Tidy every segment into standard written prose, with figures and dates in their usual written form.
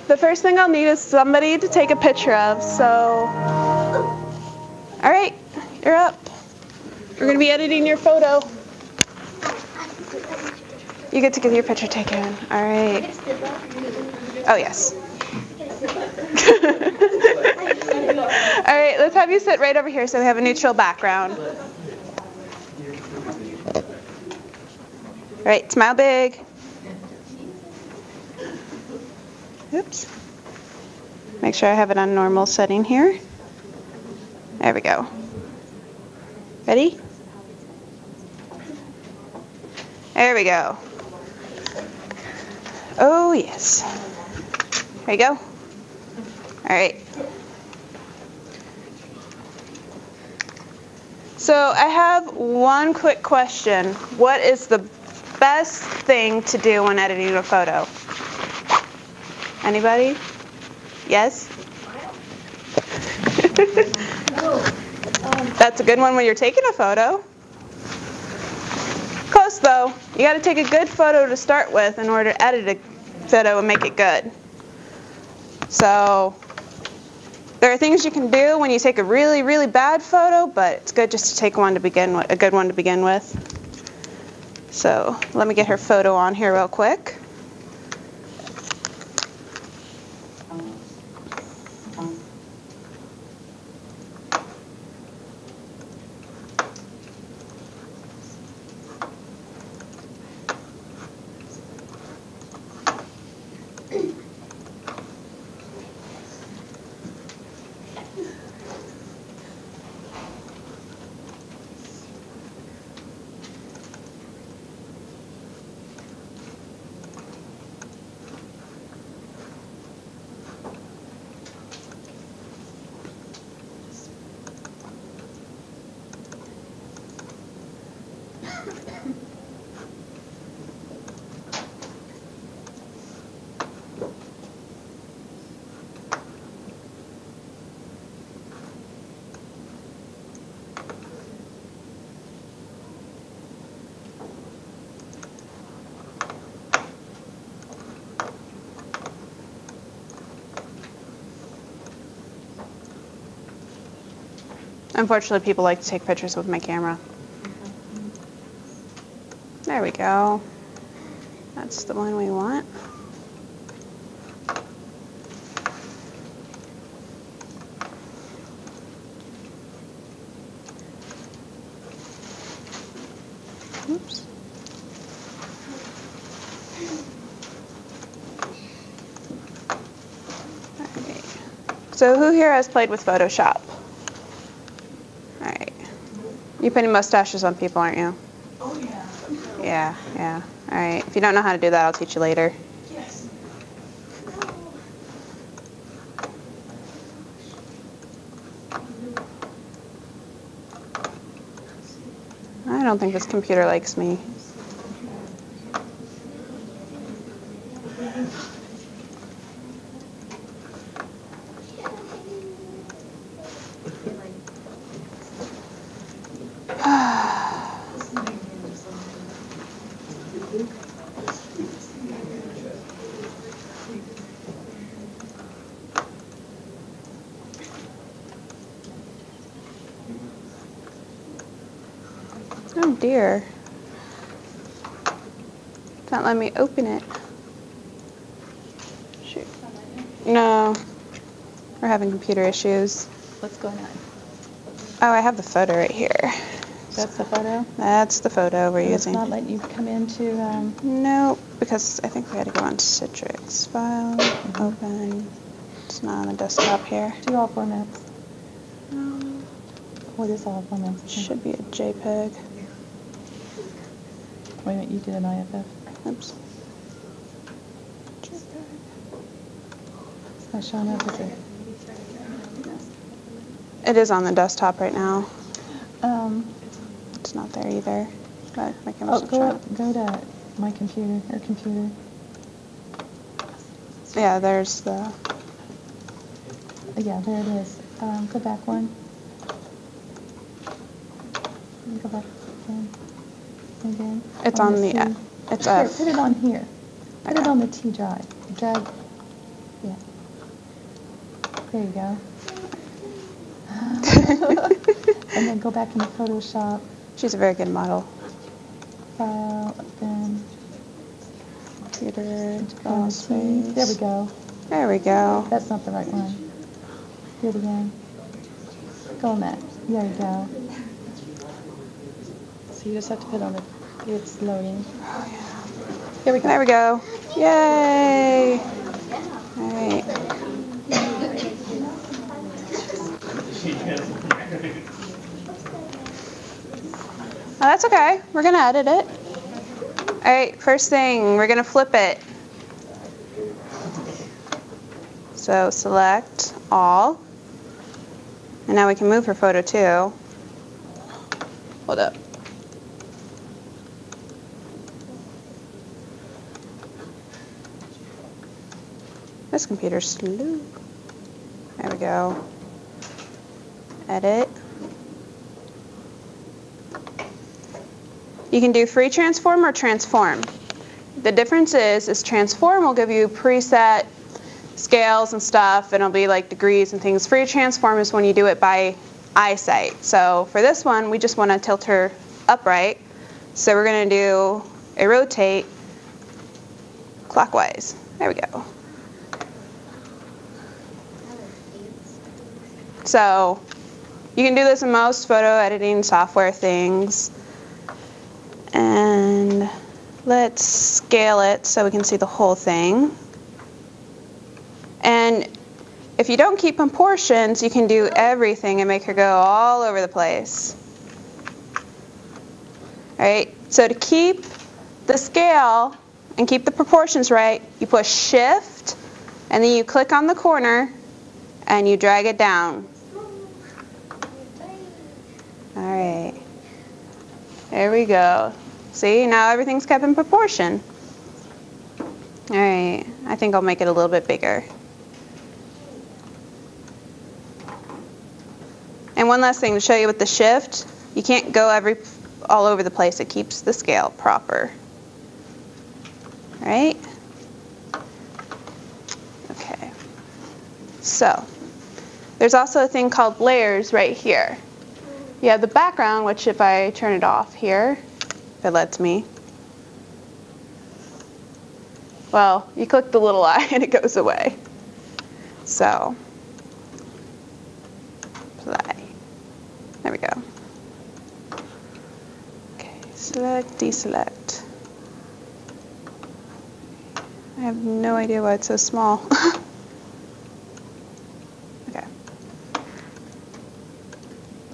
The first thing I'll need is somebody to take a picture of, so... All right, you're up. We're gonna be editing your photo. You get to get your picture taken. All right. Oh, yes. All right, let's have you sit right over here so we have a neutral background. All right, smile big. Oops. Make sure I have it on normal setting here. There we go. Ready? There we go. Oh, yes. There you go. All right. So I have one quick question. What is the best thing to do when editing a photo? Anybody? Yes? That's a good one when you're taking a photo. Close though. You got to take a good photo to start with in order to edit a photo and make it good. So there are things you can do when you take a really, really bad photo, but it's good just to take one to begin with, a good one to begin with. So let me get her photo on here real quick. Unfortunately, people like to take pictures with my camera. There we go. That's the one we want. Oops. Okay. So who here has played with Photoshop? You're putting mustaches on people, aren't you? Oh, yeah. Yeah. All right. If you don't know how to do that, I'll teach you later. Yes. I don't think this computer likes me. Oh dear. It's not letting me open it. Shoot. No. We're having computer issues. What's going on? Oh, I have the photo right here. That's the photo? That's the photo we're using. It's not letting you come into... No, because I think we had to go on Citrix. File, open. It's not on the desktop here. Do all formats. What is all formats? Should be a JPEG. Wait a minute, you did an IFF. Oops. JPEG. It's not showing up, is it? It is on the desktop right now. It's not there either. But my camera's go to my computer, or computer. Yeah, there's the... Yeah, there it is. Go back one. Go back again. Again. It's on the... C. It's Here, F. put it on here. Put Okay. it on the T drive. Drag. Yeah. There you go. And then go back into Photoshop. She's a very good model. File, then Computer, file space. There we go. There we go. That's not the right one. Do it again. Go on that. There you go. So you just have to put on the, it's loading. Here we go. There we go. Yay! All right. Oh, that's okay. We're going to edit it. All right, first thing, we're going to flip it. So select all. And now we can move her photo too. Hold up. This computer's slow. There we go. Edit. You can do free transform or transform. The difference is transform will give you preset scales and stuff, and it'll be like degrees and things. Free transform is when you do it by eyesight. So for this one, we just want to tilt her upright. So we're going to do a rotate clockwise. There we go. So you can do this in most photo editing software things. And let's scale it so we can see the whole thing. And if you don't keep proportions, you can do everything and make her go all over the place. All right, so to keep the scale and keep the proportions right, you push Shift, and then you click on the corner, and you drag it down. All right. There we go. See, now everything's kept in proportion. All right, I think I'll make it a little bit bigger. And one last thing to show you with the shift, you can't go all over the place. It keeps the scale proper. All right? Okay. So, there's also a thing called layers right here. You have the background, which if I turn it off here, if it lets me. Well, you click the little eye and it goes away. So, play. There we go. Okay, select, deselect. I have no idea why it's so small. Okay.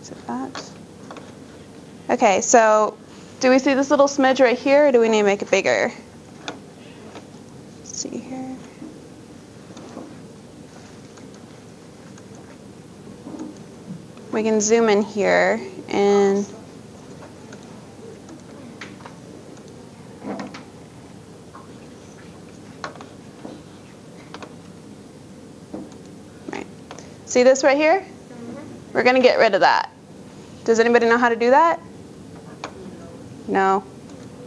Is it that? Okay, so do we see this little smidge right here, or do we need to make it bigger? Let's see here. We can zoom in here and right. See this right here? We're going to get rid of that. Does anybody know how to do that? No?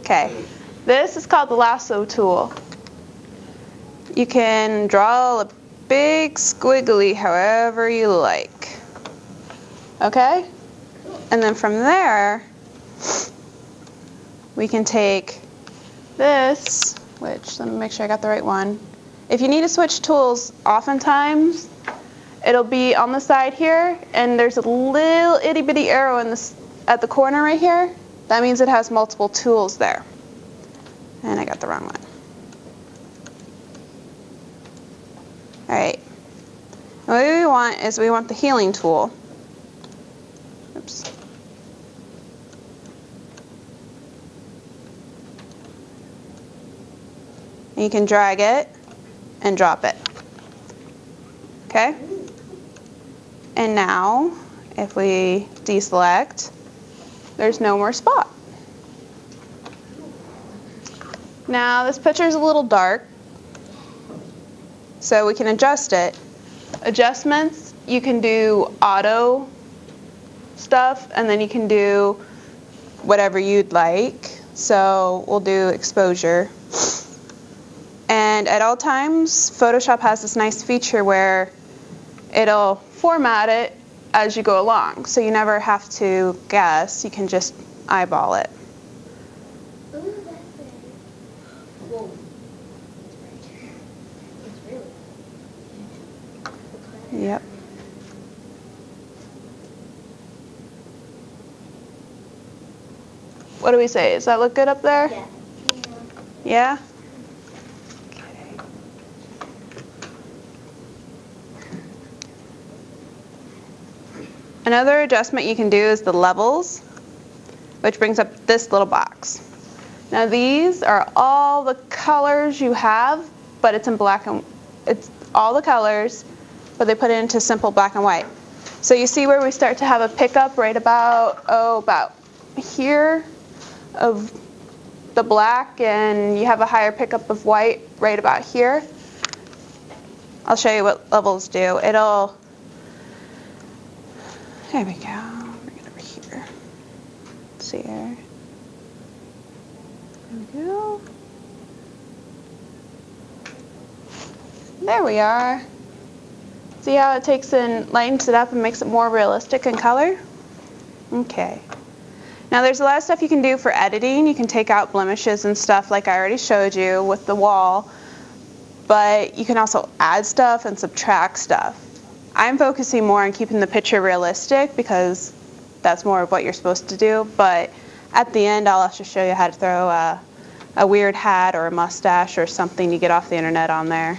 Okay. This is called the lasso tool. You can draw a big squiggly however you like. Okay? And then from there, we can take this, which, let me make sure I got the right one. If you need to switch tools, oftentimes, it'll be on the side here, and there's a little itty bitty arrow in this, at the corner right here. That means it has multiple tools there. And I got the wrong one. All right. What we want is we want the healing tool. Oops. And you can drag it and drop it. Okay? And now, if we deselect, there's no more spot. Now, this picture is a little dark, so we can adjust it. Adjustments, you can do auto stuff, and then you can do whatever you'd like. So we'll do exposure. And And at all times, Photoshop has this nice feature where it'll format it as you go along. So you never have to guess, you can just eyeball it. Yep. What do we say? Does that look good up there? Yeah. Yeah? Another adjustment you can do is the levels, which brings up this little box. Now these are all the colors you have, but it's in black and it's all the colors, but they put it into simple black and white. So you see where we start to have a pickup right about here of the black, and you have a higher pickup of white right about here. I'll show you what levels do. There we go. Bring it over here. Let's see here. There we go. There we are. See how it takes and lightens it up and makes it more realistic in color? Okay. Now there's a lot of stuff you can do for editing. You can take out blemishes and stuff like I already showed you with the wall, but you can also add stuff and subtract stuff. I'm focusing more on keeping the picture realistic because that's more of what you're supposed to do, but at the end I'll also show you how to throw a weird hat or a mustache or something you get off the internet on there.